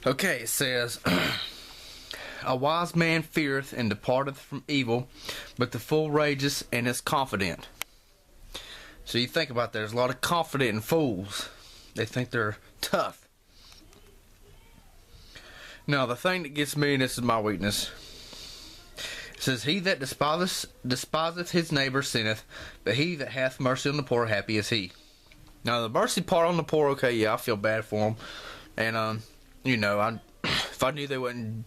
Okay, it says, a wise man feareth and departeth from evil, but the fool rageth and is confident. So you think about that, there's a lot of confident fools. They think they're tough. Now, the thing that gets me, and this is my weakness, it says, he that despiseth his neighbor sinneth, but he that hath mercy on the poor, happy is he. Now, the mercy part on the poor, okay, yeah, I feel bad for them. And, if I knew they wouldn't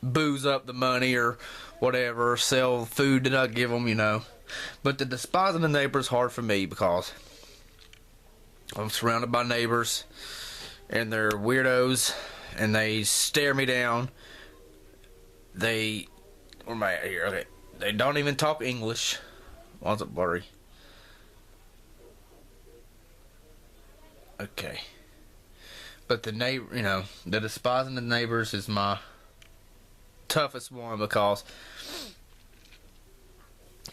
booze up the money or whatever, sell food that I give them, But the despising the neighbor is hard for me because I'm surrounded by neighbors and they're weirdos and they stare me down. Where am I at here? Okay. They don't even talk English. Why's it blurry? Okay. But the neighbor, the despising the neighbors is my toughest one because,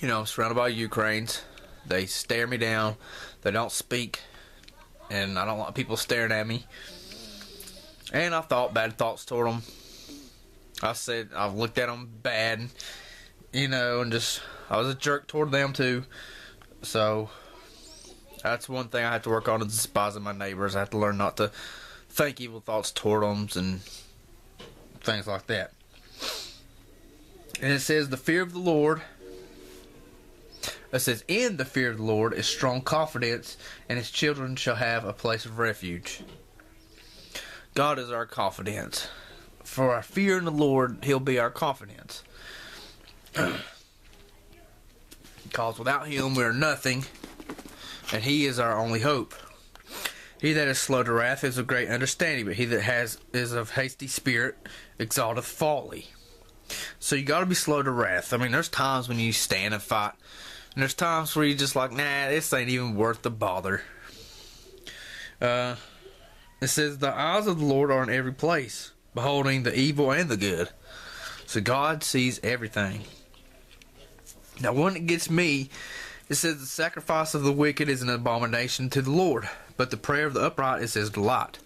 I'm surrounded by Ukrainians. They stare me down. They don't speak. And I don't like people staring at me. And I thought bad thoughts toward them. I've looked at them bad, and I was a jerk toward them too. So, that's one thing I have to work on, is despising my neighbors. I have to learn not to think evil thoughts toward them and things like that. And it says, the fear of the Lord, it says, in the fear of the Lord is strong confidence, and his children shall have a place of refuge. God is our confidence. For our fear in the Lord, he'll be our confidence. Because without him, we are nothing, and he is our only hope. He that is slow to wrath is of great understanding, but he that is of hasty spirit exalteth folly. So you got to be slow to wrath. I mean, there's times when you stand and fight, and there's times where you're just like, nah, this ain't even worth the bother. It says, the eyes of the Lord are in every place, beholding the evil and the good. So God sees everything. Now, one that gets me, it says, the sacrifice of the wicked is an abomination to the Lord, but the prayer of the upright is his delight.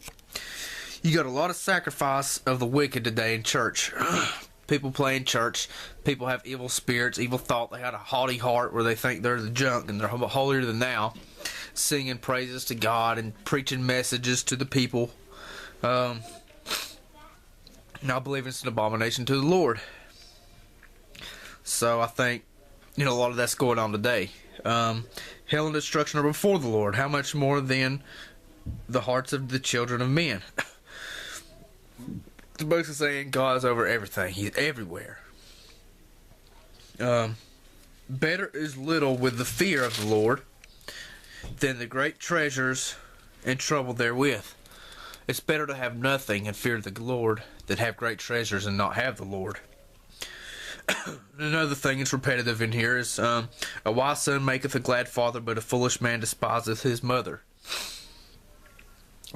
You got a lot of sacrifice of the wicked today in church. People play in church. People have evil spirits, evil thought. They got a haughty heart where they think they're the junk and they're holier than thou, singing praises to God and preaching messages to the people. Now I believe it's an abomination to the Lord. So I think, a lot of that's going on today. Hell and destruction are before the Lord. How much more then the hearts of the children of men? It's basically saying God is over everything. He's everywhere. Better is little with the fear of the Lord than the great treasures and trouble therewith. It's better to have nothing and fear the Lord than have great treasures and not have the Lord. Another thing that's repetitive in here is, a wise son maketh a glad father, but a foolish man despiseth his mother.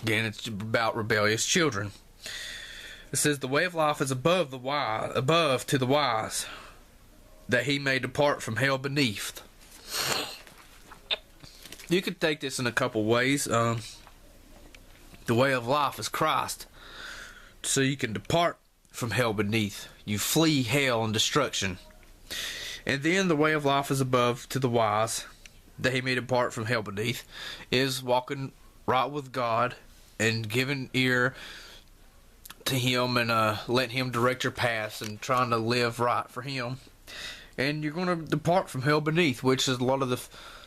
Again, it's about rebellious children. It says, the way of life is above to the wise, that he may depart from hell beneath. You could take this in a couple ways. The way of life is Christ, so you can depart from hell beneath. You flee hell and destruction. And then the way of life is above to the wise, that he may depart from hell beneath, is walking right with God and giving ear to him and letting him direct your paths and trying to live right for him. And you're going to depart from hell beneath, which is a lot of the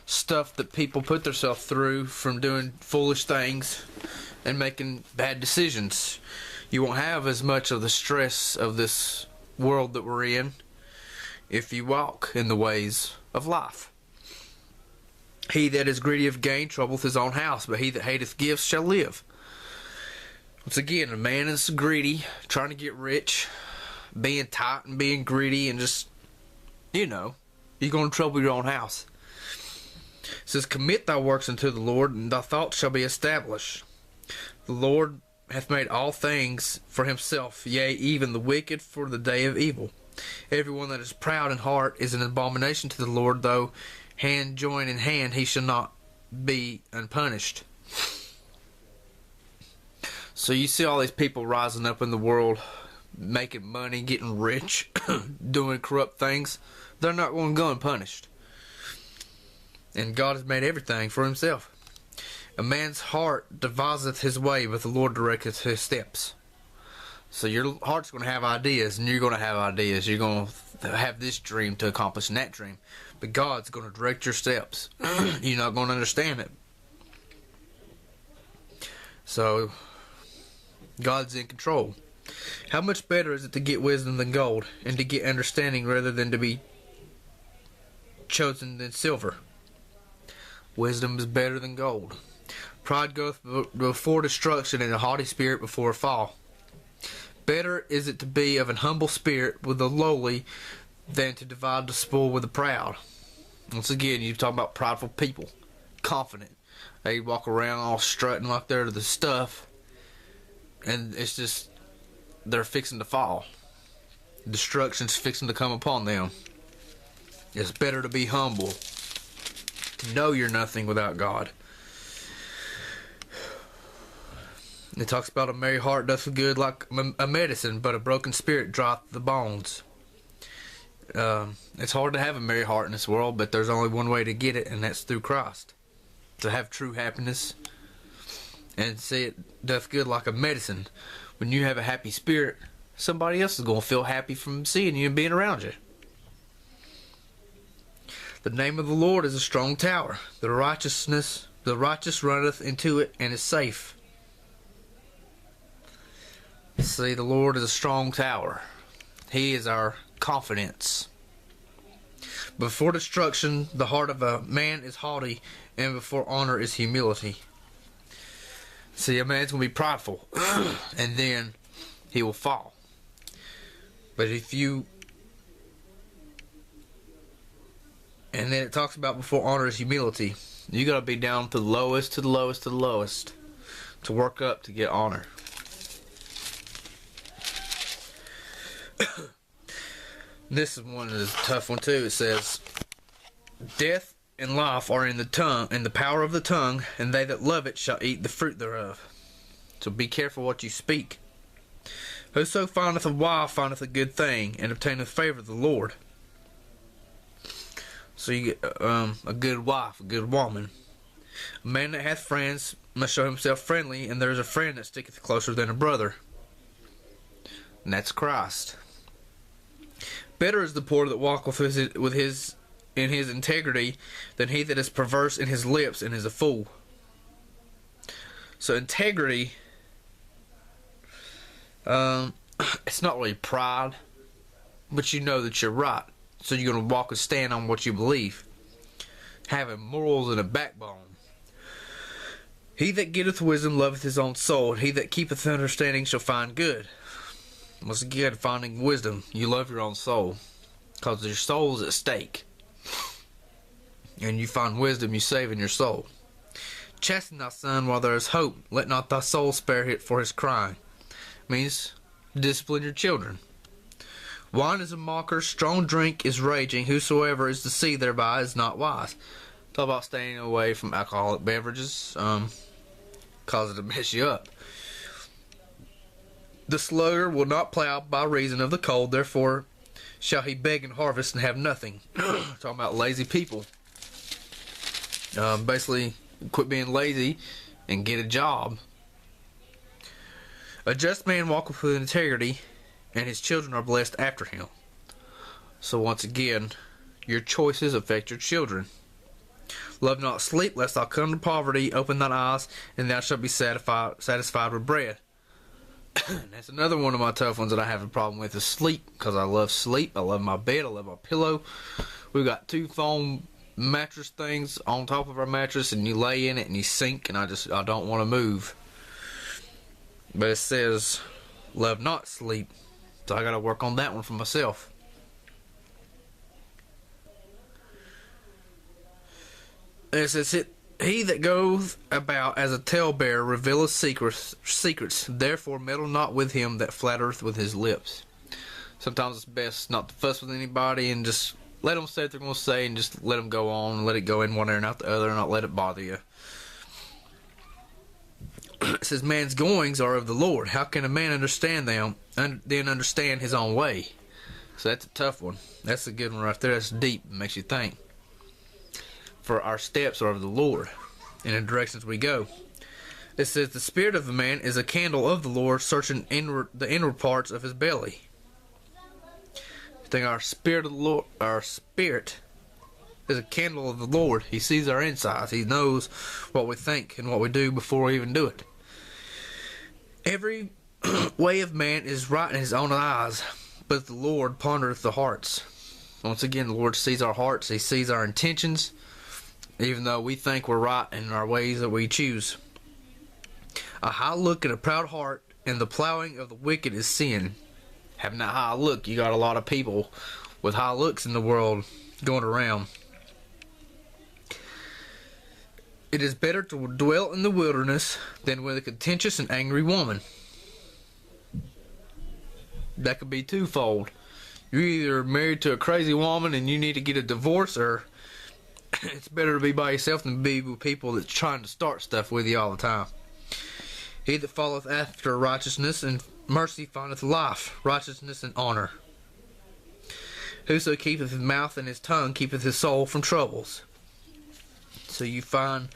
stuff that people put themselves through from doing foolish things and making bad decisions. You won't have as much of the stress of this world that we're in if you walk in the ways of life. He that is greedy of gain troubleth his own house, but he that hateth gifts shall live. Once again, a man is greedy, trying to get rich, being tight and being greedy, and just, you're going to trouble your own house. It says, commit thy works unto the Lord, and thy thoughts shall be established. The Lord hath made all things for himself, yea, even the wicked for the day of evil. Everyone that is proud in heart is an abomination to the Lord, though hand join in hand, he shall not be unpunished. So you see all these people rising up in the world, making money, getting rich, doing corrupt things. They're not going to go unpunished. And God has made everything for himself. A man's heart deviseth his way, but the Lord directeth his steps. So your heart's going to have ideas, and you're going to have ideas. You're going to have this dream to accomplish that dream. But God's going to direct your steps. You're not going to understand it. So, God's in control. How much better is it to get wisdom than gold, and to get understanding rather than to be chosen than silver? Wisdom is better than gold. Pride goeth before destruction, and a haughty spirit before a fall. Better is it to be of an humble spirit with the lowly than to divide the spoil with the proud. Once again, you're talking about prideful people. Confident. They walk around all strutting like they're the stuff. And it's just, they're fixing to fall. Destruction's fixing to come upon them. It's better to be humble. To know you're nothing without God. It talks about a merry heart doth good like a medicine, but a broken spirit dryeth the bones. It's hard to have a merry heart in this world, but there's only one way to get it, and that's through Christ. To have true happiness. And see, it doth good like a medicine. When you have a happy spirit, somebody else is going to feel happy from seeing you and being around you. The name of the Lord is a strong tower. The righteous runneth into it and is safe. See, the Lord is a strong tower. He is our confidence. Before destruction, the heart of a man is haughty, and before honor is humility. See, a man's going to be prideful, and then he will fall. But if you... And then it talks about before honor is humility. You got to be down to the lowest, to the lowest, to the lowest, to work up to get honor. This is one that's a tough one too. It says, death and life are in the tongue, in the power of the tongue, and they that love it shall eat the fruit thereof. So be careful what you speak. Whoso findeth a wife findeth a good thing, and obtaineth favor of the Lord. So you get a good wife, a good woman. A man that hath friends must show himself friendly, and there is a friend that sticketh closer than a brother. And that's Christ. Better is the poor that walketh in his integrity than he that is perverse in his lips and is a fool. So integrity, it's not really pride, but you know that you're right. So you're going to walk and stand on what you believe. Having morals and a backbone. He that getteth wisdom loveth his own soul, and he that keepeth understanding shall find good. Once again, finding wisdom, you love your own soul, because your soul is at stake. And you find wisdom, you saving your soul. Chasten thy son while there is hope. Let not thy soul spare it for his crying. Means discipline your children. Wine is a mocker, strong drink is raging. Whosoever is deceived thereby is not wise. Talk about staying away from alcoholic beverages, cause it to mess you up. The sluggard will not plow by reason of the cold, therefore shall he beg and harvest and have nothing. Talking about lazy people. Basically, quit being lazy and get a job. A just man walketh with integrity, and his children are blessed after him. So once again, your choices affect your children. Love not sleep, lest thou come to poverty. Open thine eyes, and thou shalt be satisfied with bread. That's another one of my tough ones that I have a problem with is sleep, because I love sleep. I love my bed. I love my pillow. We've got 2 foam mattress things on top of our mattress, and you lay in it and you sink, and I don't want to move. But it says, love not sleep. So I got to work on that one for myself. And it says, he that goeth about as a talebearer revealeth secrets. Therefore meddle not with him that flattereth with his lips. Sometimes it's best not to fuss with anybody and just let them say what they're going to say and just let them go on and let it go in one ear and out the other and not let it bother you. It says, man's goings are of the Lord. How can a man understand them and then understand his own way? So that's a tough one. That's a good one right there. That's deep. It makes you think. For our steps are of the Lord, in the directions we go. It says, the spirit of a man is a candle of the Lord, searching the inward parts of his belly. I think our spirit of the Lord, our spirit is a candle of the Lord. He sees our insides. He knows what we think and what we do before we even do it. Every way of man is right in his own eyes, but the Lord pondereth the hearts. Once again, the Lord sees our hearts. He sees our intentions, even though we think we're right in our ways that we choose. A high look and a proud heart, and the plowing of the wicked is sin. Having that high look, you got a lot of people with high looks in the world going around. It is better to dwell in the wilderness than with a contentious and angry woman. That could be twofold. You're either married to a crazy woman and you need to get a divorce, or it's better to be by yourself than be with people that's trying to start stuff with you all the time. He that followeth after righteousness and mercy findeth life, righteousness and honor. Whoso keepeth his mouth and his tongue keepeth his soul from troubles. So you find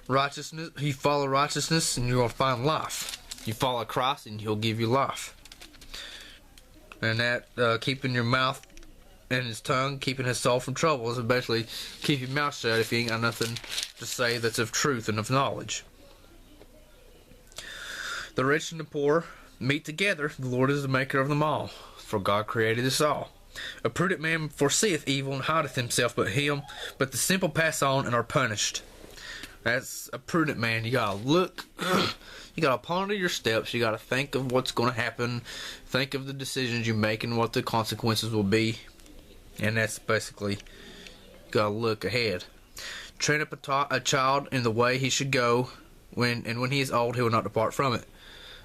righteousness, you follow righteousness, and you're going to find life. You follow Christ, and He'll give you life. And that keeping your mouth and his tongue, keeping his soul from trouble, is basically keep your mouth shut if you ain't got nothing to say that's of truth and of knowledge. The rich and the poor meet together. The Lord is the maker of them all, for God created us all. A prudent man foreseeth evil and hideth himself but the simple pass on and are punished. That's a prudent man. You gotta look, you gotta ponder your steps, you gotta think of what's gonna happen, think of the decisions you make and what the consequences will be. And that's basically, you gotta look ahead. Train up a child in the way he should go, when he is old he will not depart from it.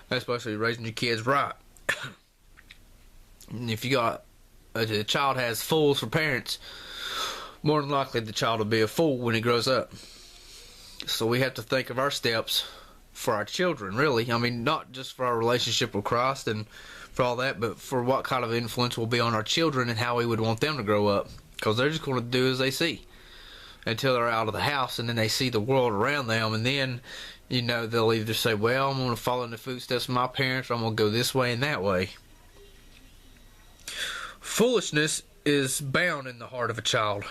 That's basically raising your kids right. And if you got a child has fools for parents, more than likely the child will be a fool when he grows up. So we have to think of our steps for our children, really. I mean, not just for our relationship with Christ and for all that, but for what kind of influence will be on our children and how we would want them to grow up. Because they're just going to do as they see until they're out of the house, and then they see the world around them, and then, you know, they'll either say, well, I'm going to follow in the footsteps of my parents, or I'm going to go this way and that way. Foolishness is bound in the heart of a child,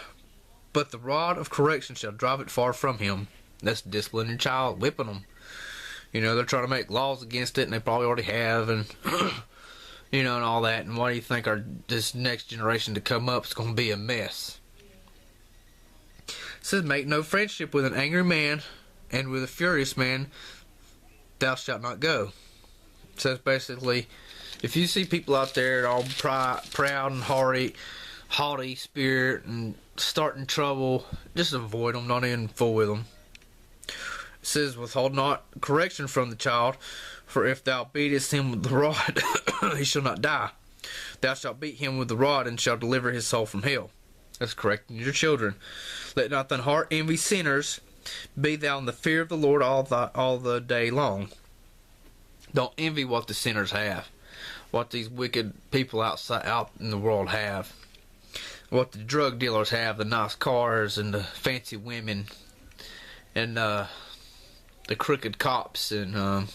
but the rod of correction shall drive it far from him. That's disciplining your child, whipping them. You know, they're trying to make laws against it, and they probably already have, and you know, and all that. And why do you think this next generation to come up is going to be a mess? It says, make no friendship with an angry man, and with a furious man thou shalt not go. It says basically, if you see people out there all proud and haughty spirit and starting trouble, just avoid them, not even fool with them. It says, withhold not correction from the child, for if thou beatest him with the rod, he shall not die. Thou shalt beat him with the rod, and shalt deliver his soul from hell. That's correcting your children. Let not thine heart envy sinners. Be thou in the fear of the Lord all the day long. Don't envy what the sinners have, what these wicked people out in the world have, what the drug dealers have, the nice cars and the fancy women, and the crooked cops, and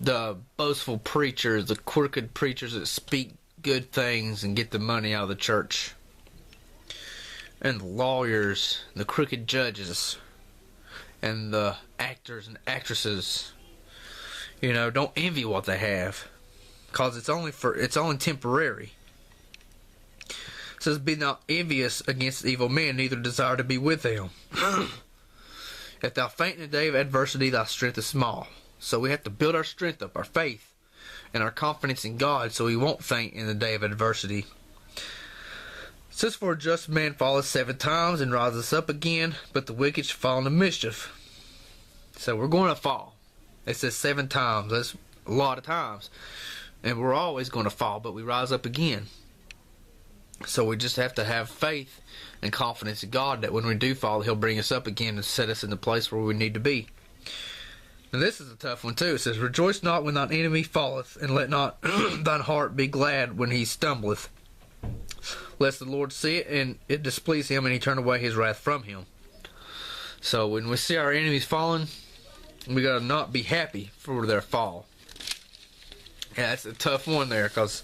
the boastful preachers, the crooked preachers that speak good things and get the money out of the church, and the lawyers, the crooked judges, and the actors and actresses. You know, don't envy what they have, cause it's only temporary. It says, be not envious against evil men, neither desire to be with them. If thou faint in the day of adversity, thy strength is small. So we have to build our strength up, our faith, and our confidence in God, so we won't faint in the day of adversity. It says, for a just man falleth 7 times and riseth up again, but the wicked shall fall into mischief. So we're going to fall. It says 7 times. That's a lot of times. And we're always going to fall, but we rise up again. So we just have to have faith and confidence in God that when we do fall, He'll bring us up again and set us in the place where we need to be. Now this is a tough one too. It says, rejoice not when thine enemy falleth, and let not thine heart be glad when he stumbleth, lest the Lord see it, and it displease him, and he turn away his wrath from him. So when we see our enemies falling, we gotta not be happy for their fall. Yeah, that's a tough one there, because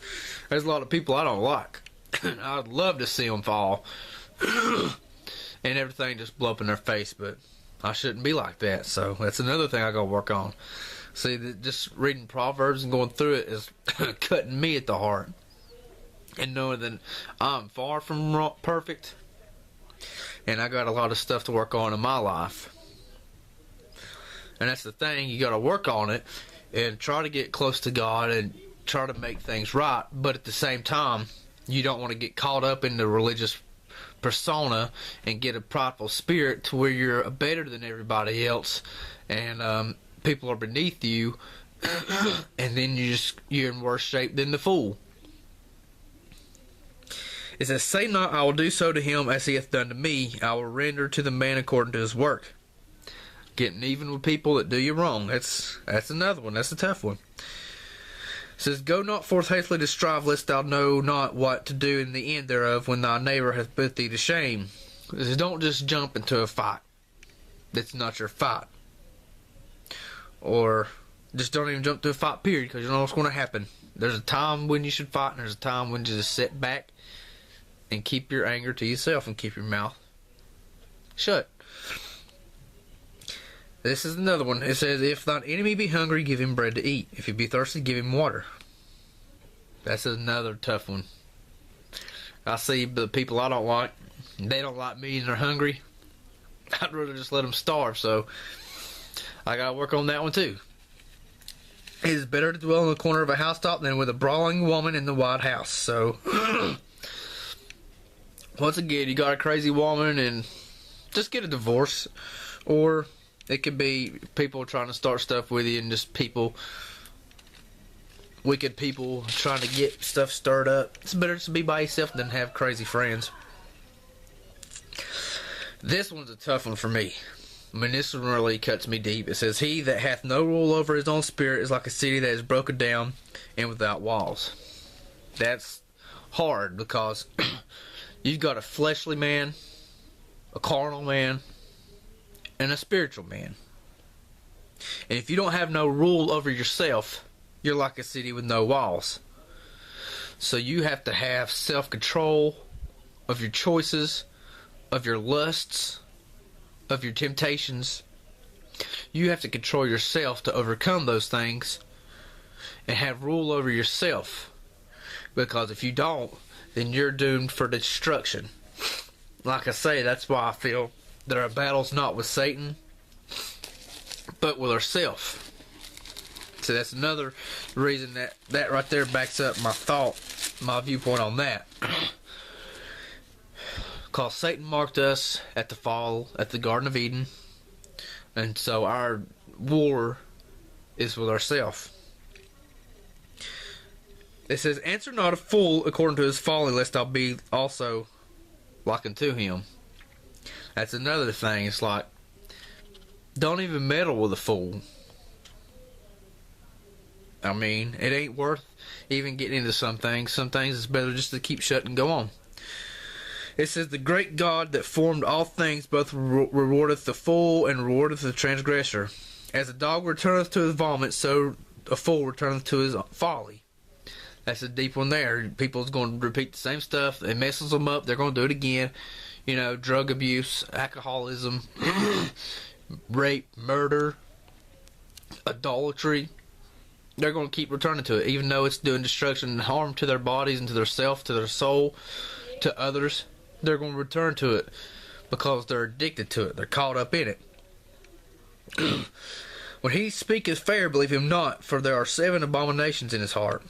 there's a lot of people I don't like. I'd love to see them fall and everything just blow up in their face, but I shouldn't be like that. So that's another thing I gotta work on. See, just reading Proverbs and going through it is cutting me at the heart, and knowing that I'm far from perfect, and I got a lot of stuff to work on in my life. And that's the thing, you gotta work on it and try to get close to God and try to make things right, but at the same time, you don't want to get caught up in the religious persona and get a prideful spirit to where you're better than everybody else, and people are beneath you, and then you're in worse shape than the fool. It says, say not, I will do so to him as he hath done to me. I will render to the man according to his work. Getting even with people that do you wrong. That's another one. That's a tough one. It says, go not forth hastily to strive, lest thou know not what to do in the end thereof, when thy neighbor hath put thee to shame. It says, don't just jump into a fight that's not your fight. Or just don't even jump to a fight, period, because you know what's going to happen. There's a time when you should fight, and there's a time when you just sit back and keep your anger to yourself and keep your mouth shut. This is another one. It says, if thine enemy be hungry, give him bread to eat. If he be thirsty, give him water. That's another tough one. I see the people I don't like, they don't like me and they're hungry. I'd rather just let them starve, so I gotta work on that one too. It is better to dwell in the corner of a housetop than with a brawling woman in the white house. So, once again, you got a crazy woman, and just get a divorce. Or it could be people trying to start stuff with you, and just wicked people trying to get stuff stirred up. It's better to be by yourself than have crazy friends. This one's a tough one for me. I mean, this one really cuts me deep. It says, he that hath no rule over his own spirit is like a city that is broken down and without walls. That's hard, because you've got a fleshly man, a carnal man, and a spiritual man. And if you don't have no rule over yourself, you're like a city with no walls. So you have to have self-control of your choices, of your lusts, of your temptations. You have to control yourself to overcome those things and have rule over yourself. Because if you don't, then you're doomed for destruction. Like I say, that's why I feel that our battle's not with Satan, but with ourselves. So that's another reason that right there backs up my viewpoint on that. Because Satan marked us at the fall, at the Garden of Eden, and so our war is with ourselves. It says, answer not a fool according to his folly, lest thou be also like unto him. That's another thing. It's like, don't even meddle with a fool. I mean, it ain't worth even getting into some things. Some things it's better just to keep shut and go on. It says, the great God that formed all things both rewardeth the fool and rewardeth the transgressor. As a dog returneth to his vomit, so a fool returneth to his folly. That's a deep one there. People's going to repeat the same stuff. It messes them up. They're going to do it again. You know, drug abuse, alcoholism, rape, murder, idolatry. They're going to keep returning to it, even though it's doing destruction and harm to their bodies and to their self, to their soul, to others. They're going to return to it because they're addicted to it. They're caught up in it. When he speaketh fair, believe him not, for there are 7 abominations in his heart,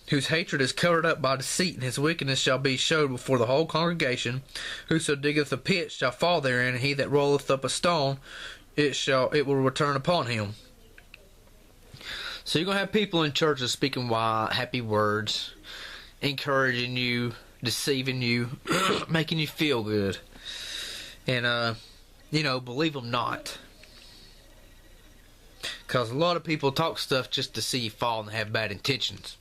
whose hatred is covered up by deceit, and his wickedness shall be showed before the whole congregation. Whoso diggeth a pit shall fall therein, and he that rolleth up a stone, it will return upon him. So you're going to have people in churches speaking happy words, encouraging you, deceiving you, making you feel good. And, believe them not. Because a lot of people talk stuff just to see you fall and have bad intentions.